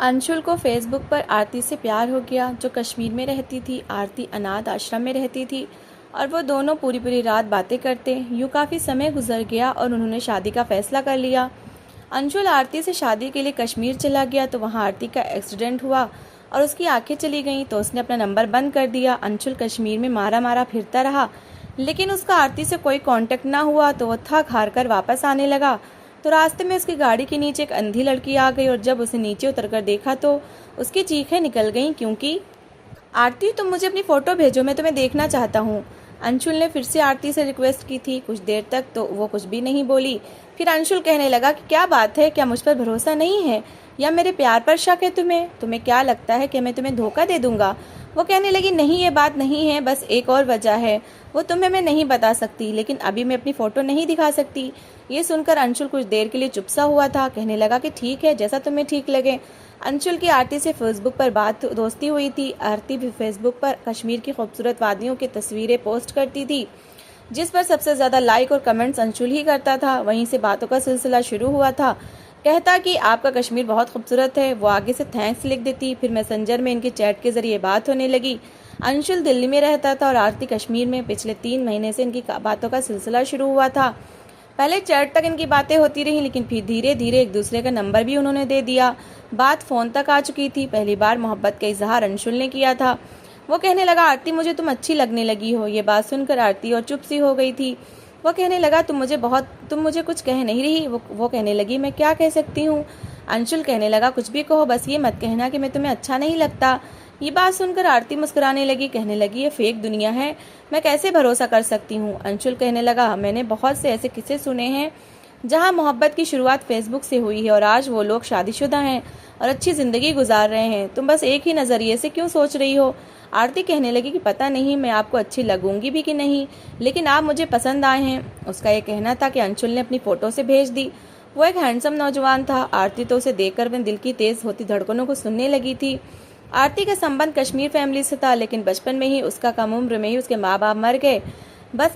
अंशुल को फेसबुक पर आरती से प्यार हो गया, जो कश्मीर में रहती थी। आरती अनाथ आश्रम में रहती थी और वो दोनों पूरी पूरी रात बातें करते। यूँ काफ़ी समय गुजर गया और उन्होंने शादी का फैसला कर लिया। अंशुल आरती से शादी के लिए कश्मीर चला गया तो वहाँ आरती का एक्सीडेंट हुआ और उसकी आंखें चली गईं, तो उसने अपना नंबर बंद कर दिया। अंशुल कश्मीर में मारा मारा फिरता रहा, लेकिन उसका आरती से कोई कांटेक्ट ना हुआ, तो वो थक हार कर वापस आने लगा। तो रास्ते में उसकी गाड़ी के नीचे एक अंधी लड़की आ गई और जब उसे नीचे उतरकर देखा तो उसकी चीखें निकल गईं, क्योंकि आरती, तुम मुझे अपनी फ़ोटो भेजो, मैं तुम्हें देखना चाहता हूँ। अंशुल ने फिर से आरती से रिक्वेस्ट की थी। कुछ देर तक तो वो कुछ भी नहीं बोली। फिर अंशुल कहने लगा कि क्या बात है, क्या मुझ पर भरोसा नहीं है या मेरे प्यार पर शक है तुम्हें? तुम्हें क्या लगता है कि मैं तुम्हें धोखा दे दूंगा? वो कहने लगी, नहीं, ये बात नहीं है, बस एक और वजह है, वो तुम्हें मैं नहीं बता सकती, लेकिन अभी मैं अपनी फ़ोटो नहीं दिखा सकती। ये सुनकर अंशुल कुछ देर के लिए चुप सा हुआ था। कहने लगा कि ठीक है, जैसा तुम्हें ठीक लगे। अंशुल की आरती से फेसबुक पर दोस्ती हुई थी। आरती भी फेसबुक पर कश्मीर की खूबसूरत वादियों की तस्वीरें पोस्ट करती थी, जिस पर सबसे ज़्यादा लाइक और कमेंट्स अंशुल ही करता था। वहीं से बातों का सिलसिला शुरू हुआ था। कहता कि आपका कश्मीर बहुत खूबसूरत है, वो आगे से थैंक्स लिख देती। फिर मैसेंजर में इनकी चैट के जरिए बात होने लगी। अंशुल दिल्ली में रहता था और आरती कश्मीर में। पिछले 3 महीने से इनकी बातों का सिलसिला शुरू हुआ था। पहले चैट तक इनकी बातें होती रही, लेकिन फिर धीरे धीरे एक दूसरे का नंबर भी उन्होंने दे दिया। बात फ़ोन तक आ चुकी थी। पहली बार मोहब्बत का इजहार अंशुल ने किया था। वो कहने लगा, आरती, मुझे तुम अच्छी लगने लगी हो। ये बात सुनकर आरती और चुप सी हो गई थी। वो कहने लगा, तुम मुझे कुछ कह नहीं रही। वो कहने लगी, मैं क्या कह सकती हूँ? अंशुल कहने लगा, कुछ भी कहो, बस ये मत कहना कि मैं तुम्हें अच्छा नहीं लगता। ये बात सुनकर आरती मुस्कुराने लगी। कहने लगी, ये फेक दुनिया है, मैं कैसे भरोसा कर सकती हूँ? अंशुल कहने लगा, मैंने बहुत से ऐसे किस्से सुने हैं जहाँ मोहब्बत की शुरुआत फेसबुक से हुई है और आज वो लोग शादीशुदा हैं और अच्छी ज़िंदगी गुजार रहे हैं। तुम बस एक ही नज़रिए से क्यों सोच रही हो? आरती कहने लगी कि पता नहीं मैं आपको अच्छी लगूंगी भी कि नहीं, लेकिन आप मुझे पसंद आए हैं। उसका ये कहना था कि अंशुल ने अपनी फ़ोटो से भेज दी। वो एक हैंडसम नौजवान था। आरती तो उसे देखकर अपने दिल की तेज़ होती धड़कनों को सुनने लगी थी। आरती का संबंध कश्मीर फैमिली से था, लेकिन बचपन में ही उसका कम उम्र में ही उसके माँ बाप मर गए। बस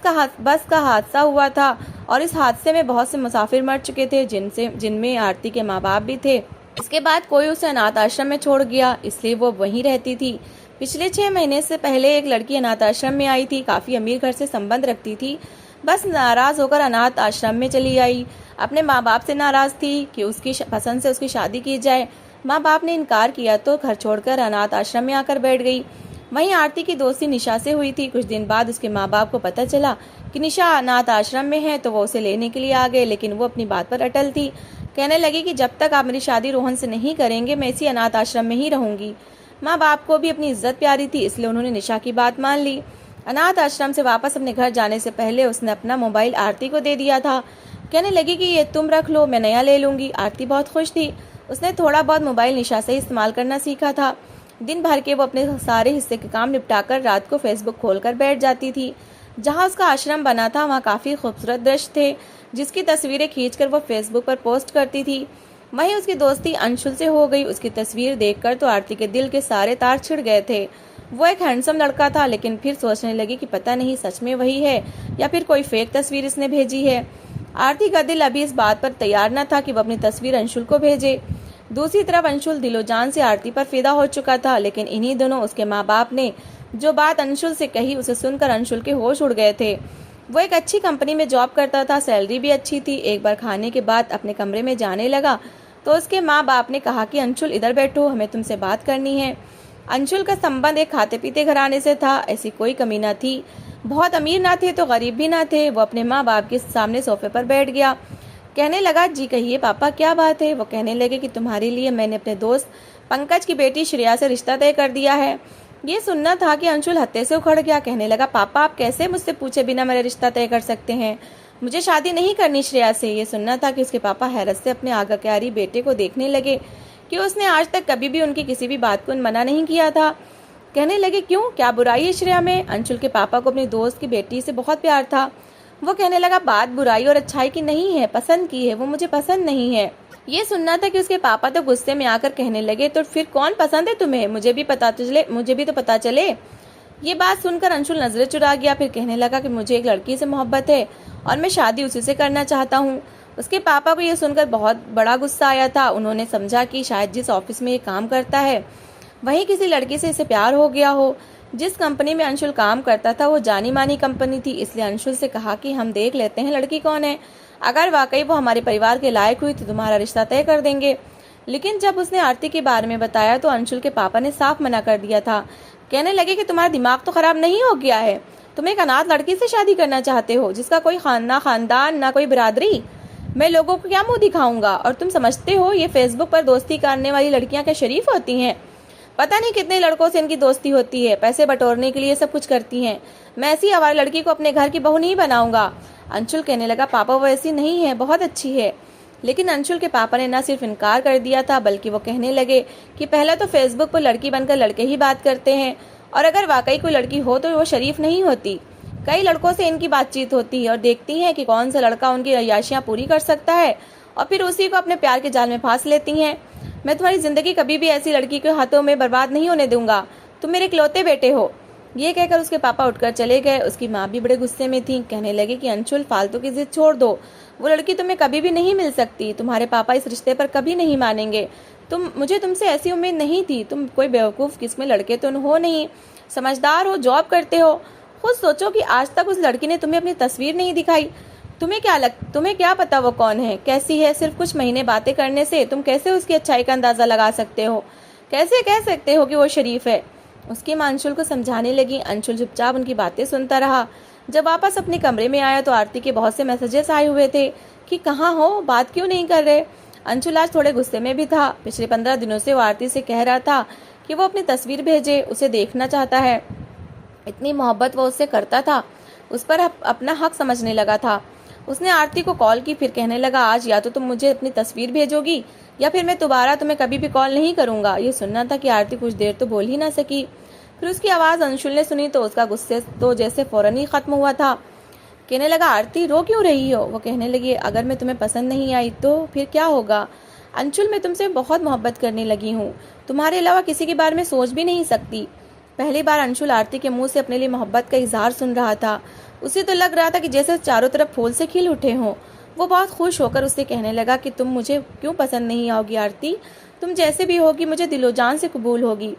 का हादसा हुआ था और इस हादसे में बहुत से मुसाफिर मर चुके थे, जिनमें आरती के माँ बाप भी थे। इसके बाद कोई उसे अनाथ आश्रम में छोड़ गया, इसलिए वो वहीं रहती थी। पिछले 6 महीने से पहले एक लड़की अनाथ आश्रम में आई थी। काफ़ी अमीर घर से संबंध रखती थी, बस नाराज़ होकर अनाथ आश्रम में चली आई। अपने माँ बाप से नाराज़ थी कि उसकी पसंद से उसकी शादी की जाए। माँ बाप ने इनकार किया तो घर छोड़कर अनाथ आश्रम में आकर बैठ गई। वहीं आरती की दोस्ती निशा से हुई थी। कुछ दिन बाद उसके माँ बाप को पता चला कि निशा अनाथ आश्रम में है, तो वो उसे लेने के लिए आ गए, लेकिन वो अपनी बात पर अटल थी। कहने लगी कि जब तक आप मेरी शादी रोहन से नहीं करेंगे, मैं इसी अनाथ आश्रम में ही रहूंगी। माँ बाप को भी अपनी इज्जत प्यारी थी, इसलिए उन्होंने निशा की बात मान ली। अनाथ आश्रम से वापस अपने घर जाने से पहले उसने अपना मोबाइल आरती को दे दिया था। कहने लगी कि ये तुम रख लो, मैं नया ले लूंगी। आरती बहुत खुश थी। उसने थोड़ा बहुत मोबाइल निशा से इस्तेमाल करना सीखा था। दिन भर के वो अपने सारे हिस्से के काम निपटाकर रात को फेसबुक खोलकर बैठ जाती थी। जहाँ उसका आश्रम बना था वहाँ काफ़ी खूबसूरत दृश्य थे, जिसकी तस्वीरें खींचकर वो फेसबुक पर पोस्ट करती थी। वहीं उसकी दोस्ती अंशुल से हो गई। उसकी तस्वीर देखकर तो आरती के दिल के सारे तार छिड़ गए थे। वो एक हैंडसम लड़का था, लेकिन फिर सोचने लगी कि पता नहीं सच में वही है या फिर कोई फेक तस्वीर इसने भेजी है। आरती का दिल अभी इस बात पर तैयार न था कि वो अपनी तस्वीर अंशुल को भेजे। दूसरी तरफ अंशुल दिलो जान से आरती पर फिदा हो चुका था, लेकिन इन्हीं दोनों उसके माँ बाप ने जो बात अंशुल से कही, उसे सुनकर अंशुल के होश उड़ गए थे। वो एक अच्छी कंपनी में जॉब करता था, सैलरी भी अच्छी थी। एक बार खाने के बाद अपने कमरे में जाने लगा तो उसके माँ बाप ने कहा कि अंशुल इधर बैठो, हमें तुमसे बात करनी है। अंशुल का संबंध एक खाते पीते घराने से था। ऐसी कोई कमी ना थी, बहुत अमीर ना थे तो गरीब भी ना थे। वो अपने माँ बाप के सामने सोफे पर बैठ गया। कहने लगा, जी कहिए पापा, क्या बात है? वो कहने लगे कि तुम्हारे लिए मैंने अपने दोस्त पंकज की बेटी श्रेया से रिश्ता तय कर दिया है। ये सुनना था कि अंशुल हत्थे से उखड़ गया। कहने लगा, पापा, आप कैसे मुझसे पूछे बिना मेरा रिश्ता तय कर सकते हैं? मुझे शादी नहीं करनी श्रेया से। ये सुनना था कि उसके पापा हैरत से अपने आज्ञाकारी बेटे को देखने लगे कि उसने आज तक कभी भी उनकी किसी भी बात को मना नहीं किया था। कहने लगे, क्यों, क्या बुराई है श्रेया में? अंशुल के पापा को अपनी दोस्त की बेटी से बहुत प्यार था। वो कहने लगा, बात बुराई और अच्छाई की नहीं है, पसंद की है, वो मुझे पसंद नहीं है। ये सुनना था कि उसके पापा तो गुस्से में आकर कहने लगे, तो फिर कौन पसंद है तुम्हें? मुझे भी तो पता चले। ये बात सुनकर अंशुल नजरें चुरा गया। फिर कहने लगा कि मुझे एक लड़की से मोहब्बत है और मैं शादी उसी से करना चाहता हूँ। उसके पापा को ये सुनकर बहुत बड़ा गुस्सा आया था। उन्होंने समझा कि शायद जिस ऑफिस में ये काम करता है वहीं किसी लड़की से इसे प्यार हो गया हो। जिस कंपनी में अंशुल काम करता था वो जानी मानी कंपनी थी, इसलिए अंशुल से कहा कि हम देख लेते हैं लड़की कौन है, अगर वाकई वो हमारे परिवार के लायक हुई तो तुम्हारा रिश्ता तय कर देंगे। लेकिन जब उसने आरती के बारे में बताया तो अंशुल के पापा ने साफ मना कर दिया था। कहने लगे कि तुम्हारा दिमाग तो खराब नहीं हो गया है, तुम एक अनाथ लड़की से शादी करना चाहते हो जिसका कोई खानदान ना कोई बिरादरी। मैं लोगों को क्या मुंह दिखाऊंगा, और तुम समझते हो ये फेसबुक पर दोस्ती करने वाली लड़कियां क्या शरीफ होती हैं? पता नहीं कितने लड़कों से इनकी दोस्ती होती है, पैसे बटोरने के लिए सब कुछ करती हैं। मैं ऐसी आवारा लड़की को अपने घर की बहू नहीं बनाऊंगा। अंशुल कहने लगा, पापा वो ऐसी नहीं है, बहुत अच्छी है। लेकिन अंशुल के पापा ने न सिर्फ इनकार कर दिया था बल्कि वो कहने लगे कि पहले तो फेसबुक पर लड़की बनकर लड़के ही बात करते हैं, और अगर वाकई कोई लड़की हो तो वो शरीफ नहीं होती। कई लड़कों से इनकी बातचीत होती है और देखती हैं कि कौन सा लड़का उनकी अय्याशियां पूरी कर सकता है, और फिर उसी को अपने प्यार के जाल में फांस लेती हैं। मैं तुम्हारी जिंदगी कभी भी ऐसी लड़की के हाथों में बर्बाद नहीं होने दूंगा, तुम मेरे इकलौते बेटे हो। ये कहकर उसके पापा उठकर चले गए। उसकी माँ भी बड़े गुस्से में थी। कहने लगी कि अंशुल, फालतू की जिद छोड़ दो, वो लड़की तुम्हें कभी भी नहीं मिल सकती, तुम्हारे पापा इस रिश्ते पर कभी नहीं मानेंगे। मुझे तुमसे ऐसी उम्मीद नहीं थी, तुम कोई बेवकूफ़ किस्म लड़के तो हो नहीं, समझदार हो, जॉब करते हो। खुद सोचो कि आज तक उस लड़की ने तुम्हें अपनी तस्वीर नहीं दिखाई। तुम्हें क्या पता वो कौन है, कैसी है? सिर्फ कुछ महीने बातें करने से तुम कैसे उसकी अच्छाई का अंदाजा लगा सकते हो? कैसे कह सकते हो कि वो शरीफ है? उसकी माँ अंशुल को समझाने लगी। अंशुल चुपचाप उनकी बातें सुनता रहा। जब वापस अपने कमरे में आया तो आरती के बहुत से मैसेजेस आए हुए थे कि कहाँ हो, बात क्यों नहीं कर रहे। अंशुल आज थोड़े गुस्से में भी था। पिछले 15 दिनों से वो आरती से कह रहा था कि वो अपनी तस्वीर भेजे, उसे देखना चाहता है। इतनी मोहब्बत वो उससे करता था, उस पर अपना हक समझने लगा था। उसने आरती को कॉल की, फिर कहने लगा, आज या तो तुम मुझे अपनी तस्वीर भेजोगी या फिर मैं दोबारा तुम्हें कभी भी कॉल नहीं करूंगा। ये सुनना था कि आरती कुछ देर तो बोल ही ना सकी। फिर उसकी आवाज़ अंशुल ने सुनी तो उसका गुस्से तो जैसे फौरन ही खत्म हुआ था। कहने लगा, आरती रो क्यों रही हो? वो कहने लगी, अगर मैं तुम्हें पसंद नहीं आई तो फिर क्या होगा? अंशुल, मैं तुमसे बहुत मोहब्बत करने लगी हूँ, तुम्हारे अलावा किसी के बारे में सोच भी नहीं सकती। पहली बार अंशुल आरती के मुंह से अपने लिए मोहब्बत का इजहार सुन रहा था। उसे तो लग रहा था कि जैसे चारों तरफ फूल से खिल उठे हों। वो बहुत खुश होकर उससे कहने लगा कि तुम मुझे क्यों पसंद नहीं आओगी आरती, तुम जैसे भी होगी मुझे दिलो जान से कबूल होगी।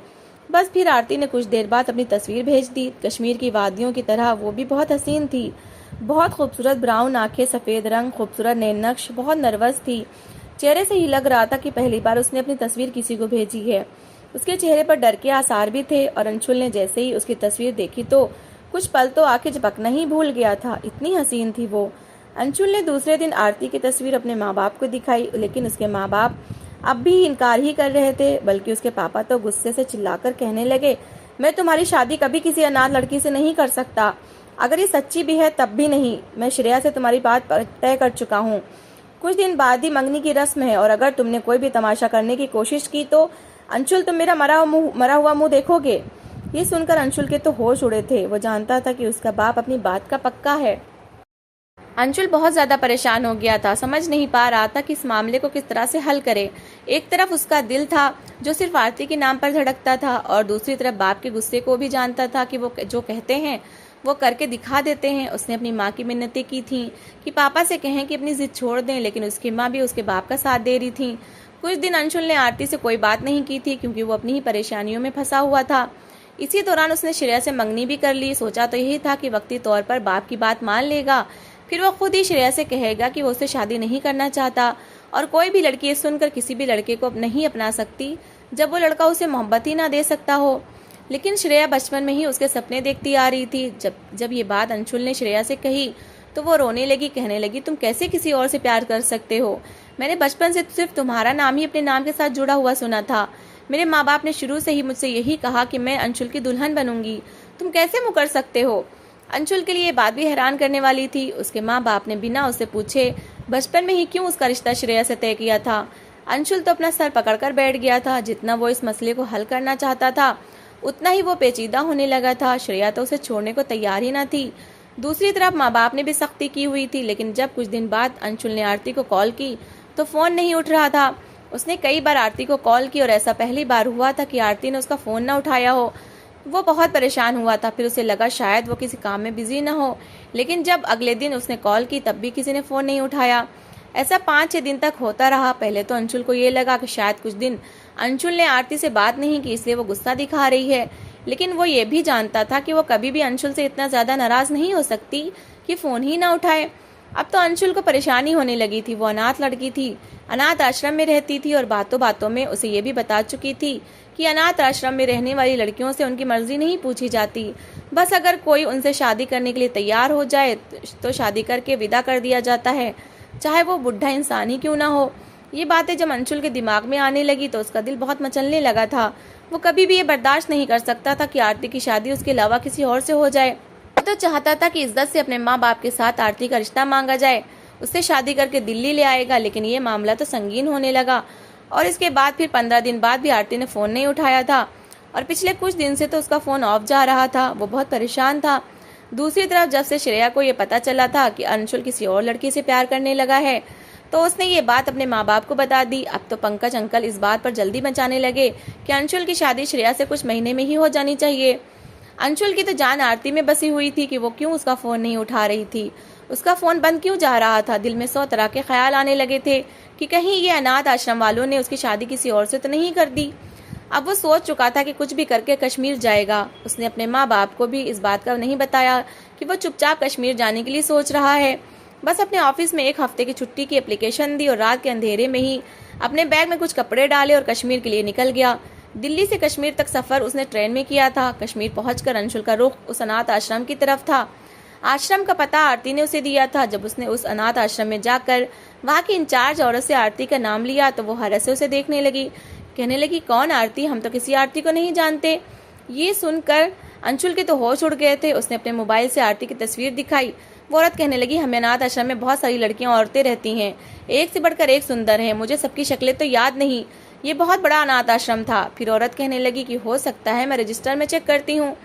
बस फिर आरती ने कुछ देर बाद अपनी तस्वीर भेज दी। कश्मीर की वादियों की तरह वो भी बहुत हसीन थी। बहुत खूबसूरत ब्राउन आंखें, सफ़ेद रंग, खूबसूरत नैन नक्श। बहुत नर्वस थी, चेहरे से ही लग रहा था कि पहली बार उसने अपनी तस्वीर किसी को भेजी है। उसके चेहरे पर डर के आसार भी थे, और अंशुल ने जैसे ही उसकी तस्वीर देखी तो कुछ पल तो आंखें झपकना ही भूल गया था, इतनी हसीन थी वो। अंशुल ने दूसरे दिन आरती की तस्वीर अपने माँ बाप को दिखाई, लेकिन उसके माँ बाप अब भी इनकार ही कर रहे थे। बल्कि उसके पापा तो गुस्से से चिल्लाकर कहने लगे, मैं तुम्हारी शादी कभी किसी अनाथ लड़की से नहीं कर सकता, अगर ये सच्ची भी है तब भी नहीं। मैं श्रेया से तुम्हारी बात तय कर चुका हूँ। कुछ दिन बाद ही मंगनी की रस्म है, और अगर तुमने कोई भी तमाशा करने की कोशिश की तो अंशुल, तुम मेरा मरा हुआ मुंह देखोगे। ये सुनकर अंशुल के तो होश उड़े थे। वो जानता था कि उसका बाप अपनी बात का पक्का है। अंशुल बहुत ज्यादा परेशान हो गया था, समझ नहीं पा रहा था कि इस मामले को किस तरह से हल करे। एक तरफ उसका दिल था जो सिर्फ आरती के नाम पर धड़कता था, और दूसरी तरफ बाप के गुस्से को भी जानता था कि वो जो कहते हैं वो करके दिखा देते हैं। उसने अपनी माँ की मिन्नतें की थी कि पापा से कहें कि अपनी जिद छोड़ दें, लेकिन उसकी माँ भी उसके बाप का साथ दे रही थी। कुछ दिन अंशुल ने आरती से कोई बात नहीं की थी क्योंकि वो अपनी ही परेशानियों में फंसा हुआ था। इसी दौरान उसने श्रेया से मंगनी भी कर ली। सोचा तो यही था कि वक्ती तौर पर बाप की बात मान लेगा, फिर वो खुद ही श्रेया से कहेगा कि वो उससे शादी नहीं करना चाहता, और कोई भी लड़की ये सुनकर किसी भी लड़के को नहीं अपना सकती जब वो लड़का उसे मोहब्बत ही ना दे सकता हो। लेकिन श्रेया बचपन में ही उसके सपने देखती आ रही थी। जब ये बात अंशुल ने श्रेया से कही तो वो रोने लगी। कहने लगी, तुम कैसे किसी और से प्यार कर सकते हो? मैंने बचपन से सिर्फ तुम्हारा नाम ही अपने नाम के साथ जुड़ा हुआ सुना था। मेरे माँ बाप ने शुरू से ही मुझसे यही कहा कि मैं अंशुल की दुल्हन बनूंगी, तुम कैसे मुकर सकते हो? अंशुल के लिए ये बात भी हैरान करने वाली थी। उसके माँ बाप ने बिना उससे पूछे बचपन में ही क्यों उसका रिश्ता श्रेया से तय किया था। अंशुल तो अपना सर पकड़कर बैठ गया था। जितना वो इस मसले को हल करना चाहता था उतना ही वो पेचीदा होने लगा था। श्रेया तो उसे छोड़ने को तैयार ही ना थी। दूसरी तरफ माँ बाप ने भी सख्ती की हुई थी। लेकिन जब कुछ दिन बाद अंशुल ने आरती को कॉल की तो फोन नहीं उठ रहा था। उसने कई बार आरती को कॉल की और ऐसा पहली बार हुआ था कि आरती ने उसका फोन ना उठाया हो। वो बहुत परेशान हुआ था। फिर उसे लगा शायद वो किसी काम में बिजी ना हो, लेकिन जब अगले दिन उसने कॉल की तब भी किसी ने फ़ोन नहीं उठाया। ऐसा 5-6 दिन तक होता रहा। पहले तो अंशुल को ये लगा कि शायद कुछ दिन अंशुल ने आरती से बात नहीं की इसलिए वो गुस्सा दिखा रही है, लेकिन वो ये भी जानता था कि वो कभी भी अंशुल से इतना ज़्यादा नाराज़ नहीं हो सकती कि फ़ोन ही ना उठाए। अब तो अंशुल को परेशानी होने लगी थी। वो अनाथ लड़की थी, अनाथ आश्रम में रहती थी और बातों बातों में उसे ये भी बता चुकी थी कि अनाथ आश्रम में रहने वाली लड़कियों से उनकी मर्जी नहीं पूछी जाती। बस अगर कोई उनसे शादी करने के लिए तैयार हो जाए तो शादी करके विदा कर दिया जाता है, चाहे वो बुढ़ा इंसान ही क्यों ना हो। ये बातें जब अंशुल के दिमाग में आने लगी तो उसका दिल बहुत मचलने लगा था। वो कभी भी ये बर्दाश्त नहीं कर सकता था कि आरती की शादी उसके अलावा किसी और से हो जाए। वो तो चाहता था कि इज्जत से अपने माँ बाप के साथ आरती का रिश्ता मांगा जाए, उससे शादी करके दिल्ली ले आएगा। लेकिन ये मामला तो संगीन होने लगा और इसके बाद फिर 15 दिन बाद भी आरती ने फ़ोन नहीं उठाया था और पिछले कुछ दिन से तो उसका फ़ोन ऑफ जा रहा था। वो बहुत परेशान था। दूसरी तरफ जब से श्रेया को ये पता चला था कि अंशुल किसी और लड़की से प्यार करने लगा है तो उसने ये बात अपने माँ बाप को बता दी। अब तो पंकज अंकल इस बात पर जल्दी मचाने लगे कि अंशुल की शादी श्रेया से कुछ महीने में ही हो जानी चाहिए। अंशुल की तो जान आरती में बसी हुई थी कि वो क्यों उसका फ़ोन नहीं उठा रही थी, उसका फ़ोन बंद क्यों जा रहा था। दिल में 100 तरह के ख्याल आने लगे थे कि कहीं ये अनाथ आश्रम वालों ने उसकी शादी किसी और से तो नहीं कर दी। अब वो सोच चुका था कि कुछ भी करके कश्मीर जाएगा। उसने अपने माँ बाप को भी इस बात का नहीं बताया कि वो चुपचाप कश्मीर जाने के लिए सोच रहा है। बस अपने ऑफिस में 1 हफ्ते की छुट्टी की एप्लीकेशन दी और रात के अंधेरे में ही अपने बैग में कुछ कपड़े डाले और कश्मीर के लिए निकल गया। दिल्ली से कश्मीर तक सफ़र उसने ट्रेन में किया था। कश्मीर पहुंचकर अंशुल का रुख उस अनाथ आश्रम की तरफ था। आश्रम का पता आरती ने उसे दिया था। जब उसने उस अनाथ आश्रम में जाकर वहाँ की इंचार्ज औरत से आरती का नाम लिया तो वो हैरत से उसे देखने लगी। कहने लगी, कौन आरती? हम तो किसी आरती को नहीं जानते। ये सुनकर अंशुल के तो होश उड़ गए थे। उसने अपने मोबाइल से आरती की तस्वीर दिखाई। वो औरत कहने लगी, हमें अनाथ आश्रम में बहुत सारी लड़कियां औरतें रहती हैं, एक से बढ़कर एक सुंदर हैं। मुझे सबकी शक्लें तो याद नहीं। ये बहुत बड़ा अनाथ आश्रम था। फिर औरत कहने लगी कि हो सकता है, मैं रजिस्टर में चेक करती हूँ।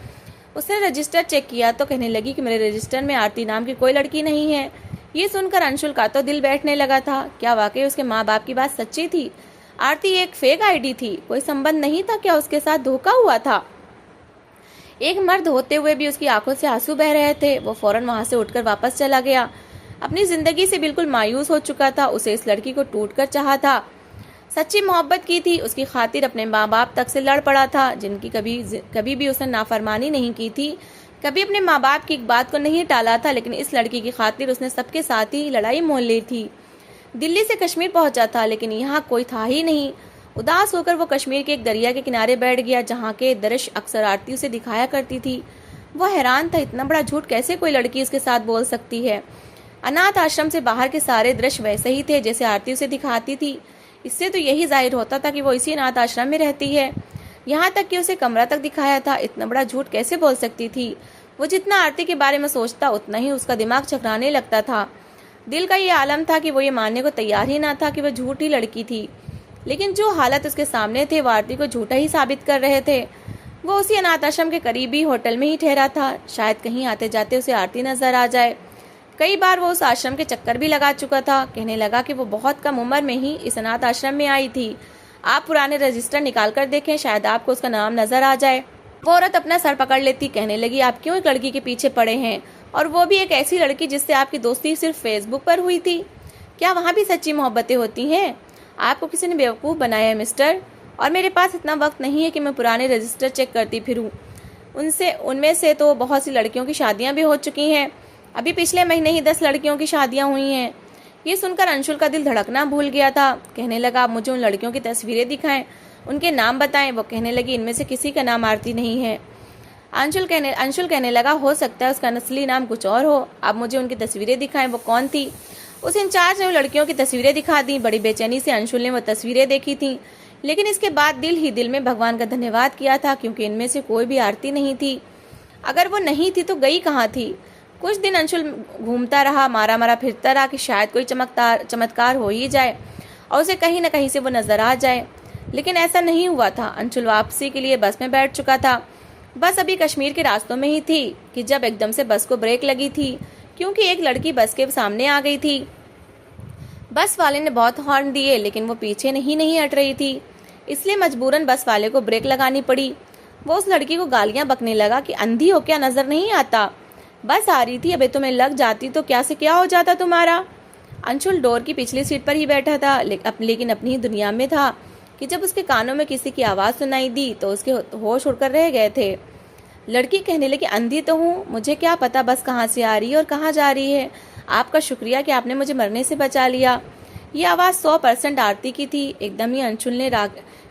उसने रजिस्टर चेक किया तो कहने लगी कि मेरे रजिस्टर में आरती नाम की कोई लड़की नहीं है। ये सुनकर अंशुल का तो दिल बैठने लगा था। क्या वाकई उसके माँ बाप की बात सच्ची थी? आरती एक फेक आईडी थी, कोई संबंध नहीं था क्या? उसके साथ धोखा हुआ था? एक मर्द होते हुए भी उसकी आंखों से आंसू बह रहे थे। वो फौरन वहां से उठकर वापस चला गया। अपनी जिंदगी से बिल्कुल मायूस हो चुका था। उसे इस लड़की को टूटकर चाहा था, सच्ची मोहब्बत की थी। उसकी खातिर अपने माँ बाप तक से लड़ पड़ा था, जिनकी कभी भी उसने नाफरमानी नहीं की थी, कभी अपने माँ बाप की एक बात को नहीं टाला था। लेकिन इस लड़की की खातिर उसने सबके साथ ही लड़ाई मोल ली थी। दिल्ली से कश्मीर पहुंचा था लेकिन यहाँ कोई था ही नहीं। उदास होकर वो कश्मीर के एक दरिया के किनारे बैठ गया जहाँ के दृश्य अक्सर आरती उसे दिखाया करती थी। वो हैरान था, इतना बड़ा झूठ कैसे कोई लड़की उसके साथ बोल सकती है। अनाथ आश्रम से बाहर के सारे दृश्य वैसे ही थे जैसे आरती उसे दिखाती थी। इससे तो यही जाहिर होता था कि वो इसी अनाथ आश्रम में रहती है। यहाँ तक कि उसे कमरा तक दिखाया था। इतना बड़ा झूठ कैसे बोल सकती थी? वो जितना आरती के बारे में सोचता उतना ही उसका दिमाग चकराने लगता था। दिल का ये आलम था कि वो ये मानने को तैयार ही ना था कि वह झूठी लड़की थी। लेकिन जो हालत उसके सामने थे वो आरती को झूठा ही साबित कर रहे थे। वो उसी अनाथ आश्रम के करीबी होटल में ही ठहरा था। शायद कहीं आते जाते उसे आरती नजर आ जाए। कई बार वो उस आश्रम के चक्कर भी लगा चुका था। कहने लगा कि वो बहुत कम उम्र में ही इस अनाथ आश्रम में आई थी। आप पुराने रजिस्टर निकाल कर देखें, शायद आपको उसका नाम नजर आ जाए। वो औरत अपना सर पकड़ लेती, कहने लगी, आप क्यों एक लड़की के पीछे पड़े हैं, और वो भी एक ऐसी लड़की जिससे आपकी दोस्ती सिर्फ फेसबुक पर हुई थी? क्या वहाँ भी सच्ची मोहब्बतें होती हैं? आपको किसी ने बेवकूफ़ बनाया है मिस्टर। और मेरे पास इतना वक्त नहीं है कि मैं पुराने रजिस्टर चेक करती फिरूं। उनमें से तो बहुत सी लड़कियों की शादियां भी हो चुकी हैं। अभी पिछले महीने ही 10 लड़कियों की शादियां हुई हैं। ये सुनकर अंशुल का दिल धड़कना भूल गया था। कहने लगा, आप मुझे उन लड़कियों की तस्वीरें दिखाएं, उनके नाम बताएं। वो कहने लगी, इनमें से किसी का नाम आरती नहीं है। अंशुल कहने लगा, हो सकता है उसका असली नाम कुछ और हो। आप मुझे उनकी तस्वीरें दिखाएं, वो कौन थी? उस इंचार्ज ने लड़कियों की तस्वीरें दिखा दी। बड़ी बेचैनी से अंशुल ने वो तस्वीरें देखी थी, लेकिन इसके बाद दिल ही दिल में भगवान का धन्यवाद किया था, क्योंकि इनमें से कोई भी आरती नहीं थी। अगर वो नहीं थी तो गई कहाँ थी? कुछ दिन अंशुल घूमता रहा, मारा मारा फिरता रहा कि शायद कोई चमत्कार हो ही जाए और उसे कहीं न कहीं से वो नजर आ जाए। लेकिन ऐसा नहीं हुआ था। अंशुल वापसी के लिए बस में बैठ चुका था। बस अभी कश्मीर के रास्तों में ही थी कि जब एकदम से बस को ब्रेक लगी थी, क्योंकि एक लड़की बस के सामने आ गई थी। बस वाले ने बहुत हॉर्न दिए लेकिन वो पीछे नहीं हट रही थी, इसलिए मजबूरन बस वाले को ब्रेक लगानी पड़ी। वो उस लड़की को गालियां बकने लगा कि अंधी हो क्या, नजर नहीं आता? बस आ रही थी, अबे तुम्हें लग जाती तो क्या से क्या हो जाता तुम्हारा। अंशुल डोर की पिछली सीट पर ही बैठा था, लेकिन अपनी ही दुनिया में था कि जब उसके कानों में किसी की आवाज़ सुनाई दी तो उसके होश उड़कर रह गए थे। लड़की कहने लगी, अंधी तो हूँ, मुझे क्या पता बस कहाँ से आ रही है और कहाँ जा रही है। आपका शुक्रिया कि आपने मुझे मरने से बचा लिया। ये आवाज़ 100% आरती की थी। एकदम ही अंशुल ने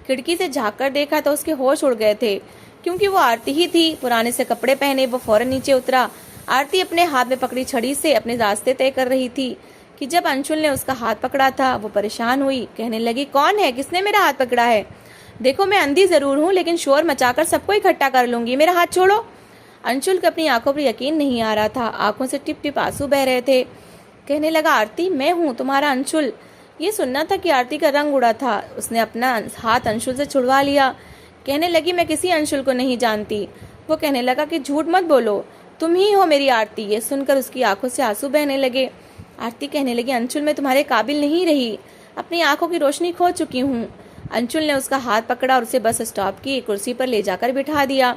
खिड़की से झाँक कर देखा तो उसके होश उड़ गए थे, क्योंकि वो आरती ही थी। पुराने से कपड़े पहने वो फौरन नीचे उतरा। आरती अपने हाथ में पकड़ी छड़ी से अपने रास्ते तय कर रही थी कि जब अंशुल ने उसका हाथ पकड़ा था। वो परेशान हुई, कहने लगी, कौन है, किसने मेरा हाथ पकड़ा है? देखो मैं अंधी जरूर हूँ, लेकिन शोर मचाकर सबको इकट्ठा कर लूंगी, मेरा हाथ छोड़ो। अंशुल को अपनी आंखों पर यकीन नहीं आ रहा था। आंखों से टिप टिप आंसू बह रहे थे। कहने लगा, आरती मैं हूँ तुम्हारा अंशुल। ये सुनना था कि आरती का रंग उड़ा था। उसने अपना हाथ अंशुल से छुड़वा लिया। कहने लगी, मैं किसी अंशुल को नहीं जानती। वो कहने लगा कि झूठ मत बोलो, तुम ही हो मेरी आरती। ये सुनकर उसकी आंखों से आंसू बहने लगे। आरती कहने लगी, अंशुल मैं तुम्हारे काबिल नहीं रही, अपनी आंखों की रोशनी खो चुकी हूँ। अंशुल ने उसका हाथ पकड़ा और उसे बस स्टॉप की कुर्सी पर ले जाकर बिठा दिया।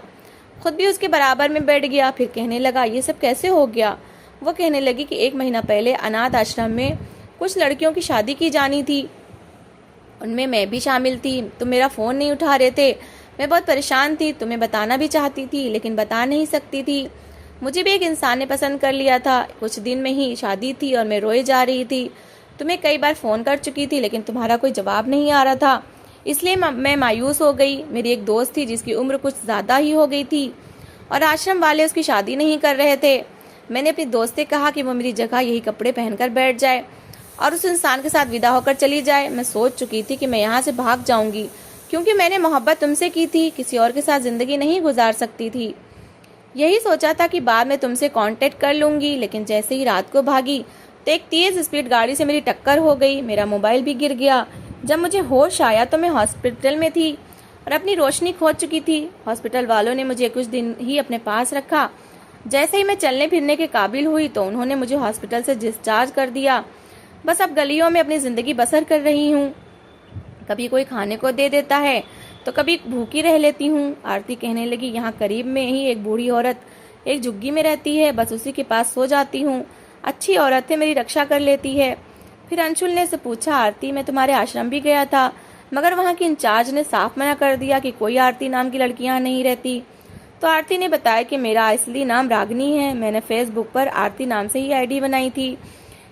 खुद भी उसके बराबर में बैठ गया। फिर कहने लगा, ये सब कैसे हो गया? वो कहने लगी कि 1 महीना पहले अनाथ आश्रम में कुछ लड़कियों की शादी की जानी थी, उनमें मैं भी शामिल थी। तुम मेरा फ़ोन नहीं उठा रहे थे। मैं बहुत परेशान थी, तुम्हें बताना भी चाहती थी लेकिन बता नहीं सकती थी। मुझे भी एक इंसान ने पसंद कर लिया था। कुछ दिन में ही शादी थी और मैं रोए जा रही थी। तुम्हें कई बार फ़ोन कर चुकी थी लेकिन तुम्हारा कोई जवाब नहीं आ रहा था, इसलिए मैं मायूस हो गई। मेरी एक दोस्त थी जिसकी उम्र कुछ ज़्यादा ही हो गई थी और आश्रम वाले उसकी शादी नहीं कर रहे थे। मैंने अपनी दोस्त से कहा कि वो मेरी जगह यही कपड़े पहनकर बैठ जाए और उस इंसान के साथ विदा होकर चली जाए। मैं सोच चुकी थी कि मैं यहाँ से भाग जाऊंगी, क्योंकि मैंने मोहब्बत तुमसे की थी, किसी और के साथ ज़िंदगी नहीं गुजार सकती थी। यही सोचा था कि बाद में तुमसे कांटेक्ट कर लूंगी, लेकिन जैसे ही रात को भागी तो एक तेज़ स्पीड गाड़ी से मेरी टक्कर हो गई। मेरा मोबाइल भी गिर गया। जब मुझे होश आया तो मैं हॉस्पिटल में थी और अपनी रोशनी खो चुकी थी। हॉस्पिटल वालों ने मुझे कुछ दिन ही अपने पास रखा। जैसे ही मैं चलने फिरने के काबिल हुई तो उन्होंने मुझे हॉस्पिटल से डिस्चार्ज कर दिया। बस अब गलियों में अपनी ज़िंदगी बसर कर रही हूँ। कभी कोई खाने को दे देता है तो कभी भूखी रह लेती हूँ। आरती कहने लगी, यहाँ करीब में ही एक बूढ़ी औरत एक झुग्गी में रहती है, बस उसी के पास सो जाती हूँ। अच्छी औरत है, मेरी रक्षा कर लेती है। फिर अंशुल ने से पूछा, आरती मैं तुम्हारे आश्रम भी गया था, मगर वहाँ की इंचार्ज ने साफ मना कर दिया कि कोई आरती नाम की लड़की यहाँ नहीं रहती। तो आरती ने बताया कि मेरा असली नाम रागनी है। मैंने फेसबुक पर आरती नाम से ही आईडी बनाई थी,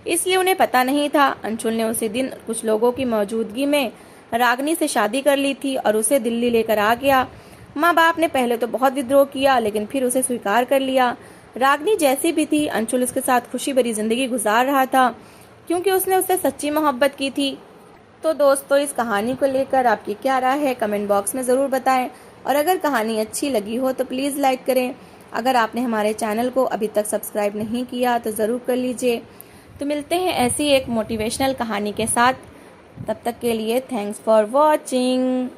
इसलिए उन्हें पता नहीं था। अंशुल ने उसी दिन कुछ लोगों की मौजूदगी में रागनी से शादी कर ली थी और उसे दिल्ली लेकर आ गया। माँ बाप ने पहले तो बहुत विद्रोह किया, लेकिन फिर उसे स्वीकार कर लिया। रागनी जैसी भी थी, अंशुल उसके साथ खुशी भरी जिंदगी गुजार रहा था, क्योंकि उसने उससे सच्ची मोहब्बत की थी। तो दोस्तों, इस कहानी को लेकर आपकी क्या राय है, कमेंट बॉक्स में ज़रूर बताएं। और अगर कहानी अच्छी लगी हो तो प्लीज़ लाइक करें। अगर आपने हमारे चैनल को अभी तक सब्सक्राइब नहीं किया तो ज़रूर कर लीजिए। तो मिलते हैं ऐसी एक मोटिवेशनल कहानी के साथ। तब तक के लिए थैंक्स फॉर वॉचिंग।